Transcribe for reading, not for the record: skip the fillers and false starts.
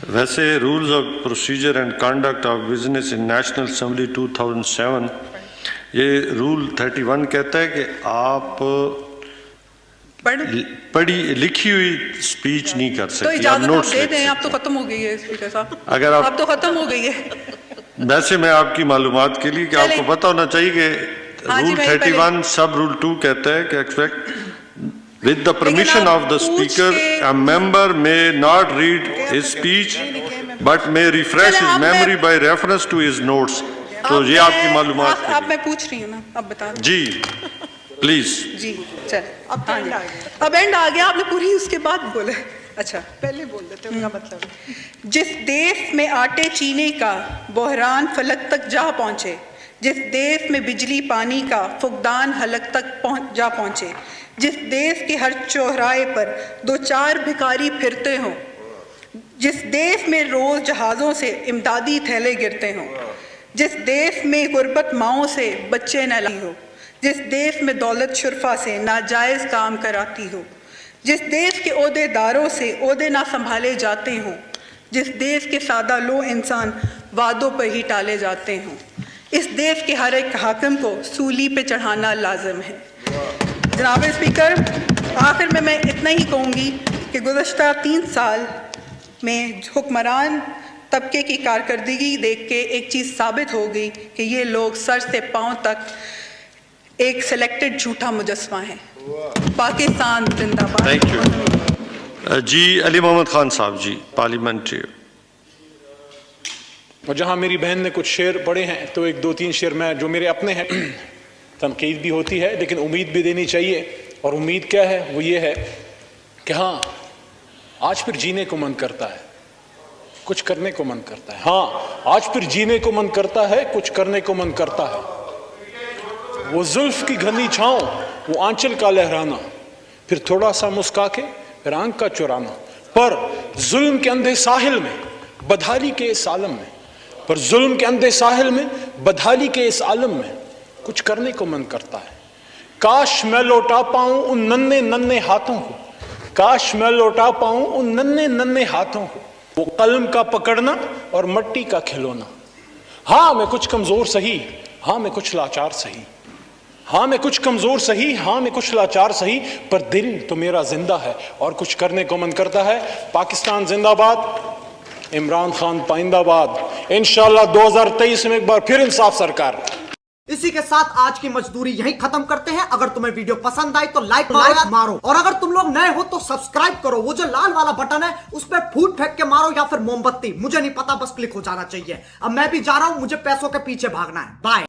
ویسے rules of procedure and conduct of business in national assembly 2007 یہ role 31 کہتا ہے کہ آپ پڑھی لکھی ہوئی اسپیچ نہیں کر تو سکتی. اجازت آپ دے دیں. آپ تو ختم ہو گئی ہے اسپیکر صاحب, اگر آپ تو ختم ہو گئی ہے. ویسے میں آپ کی معلومات کے لیے کہ آپ کو پتہ ہونا چاہیے کہ رول 31 سب رول 2 کہتا ہے کہ expect with the permission of the speaker a member may not read his speech but may refresh his memory by reference to his notes. تو یہ آپ کی معلومات کے اب میں پوچھ رہی ہوں نا, اب بتا دیں جی پلیز. جی چل اب اینڈ آ گیا, آپ نے پوری اس کے بعد بولے. اچھا پہلے بول دیتے ان کا مطلب. جس دیش میں آٹے چینے کا بحران فلک تک جا پہنچے, جس دیش میں بجلی پانی کا فقدان حلق تک جا پہنچے, جس دیش کے ہر چوراہے پر دو چار بھکاری پھرتے ہوں, جس دیش میں روز جہازوں سے امدادی تھیلے گرتے ہوں, جس دیش میں غربت ماؤں سے بچے نہ لائی ہو, جس دیش میں دولت شرفا سے ناجائز کام کراتی ہو, جس دیش کے عہدے داروں سے عہدے نہ سنبھالے جاتے ہوں, جس دیش کے سادہ لو انسان وعدوں پر ہی ٹالے جاتے ہوں, اس دیش کے ہر ایک حاکم کو سولی پہ چڑھانا لازم ہے. جناب اسپیکر, آخر میں اتنا ہی کہوں گی کہ گزشتہ 3 سال میں حکمران طبقے کی کارکردگی دیکھ کے ایک چیز ثابت ہو گئی کہ یہ لوگ سر سے پاؤں تک ایک سلیکٹڈ جھوٹا مجسمہ ہے. پاکستان زندہ باد. Thank you. جی علی محمد خان صاحب جی پارلیمنٹری. اور جہاں میری بہن نے کچھ شعر پڑھے ہیں تو ایک 2-3 شعر میں جو میرے اپنے ہیں. تنقید بھی ہوتی ہے لیکن امید بھی دینی چاہیے, اور امید کیا ہے, وہ یہ ہے کہ ہاں آج پھر جینے کو من کرتا ہے, کچھ کرنے کو من کرتا ہے. ہاں آج پھر جینے کو من کرتا ہے, کچھ کرنے کو من کرتا ہے. وہ زلف کی گھنی چھاؤں, وہ آنچل کا لہرانا, پھر تھوڑا سا مسکا کے پھر آنکھ کا چرانا. پر ظلم کے اندھے ساحل میں بدحالی کے اس عالم میں, پر ظلم کے اندھے ساحل میں بدحالی کے اس عالم میں کچھ کرنے کو من کرتا ہے. کاش میں لوٹا پاؤں ان ننھے ننھے ہاتھوں کو, کاش میں لوٹا پاؤں ان ننھے ننھے ہاتھوں کو, وہ قلم کا پکڑنا اور مٹی کا کھلونا. ہاں میں کچھ کمزور سہی, ہاں میں کچھ لاچار سہی, ہاں میں کچھ کمزور سہی, ہاں میں کچھ لاچار سہی, پر دل تو میرا زندہ ہے اور کچھ کرنے کو من کرتا ہے. پاکستان زندہ باد, عمران خان پائندہ باد. انشاءاللہ 2023 میں ایک بار پھر انصاف سرکار. اسی کے ساتھ آج کی مزدوری یہیں ختم کرتے ہیں. اگر تمہیں ویڈیو پسند آئی تو لائک مارو, اور اگر تم لوگ نئے ہو تو سبسکرائب کرو. وہ جو لال والا بٹن ہے اس پہ پھوٹ پھینک کے مارو یا پھر موم بتی, مجھے نہیں پتا, بس کلک ہو جانا چاہیے. اب میں بھی جا رہا ہوں, مجھے پیسوں کے پیچھے بھاگنا ہے. بائے.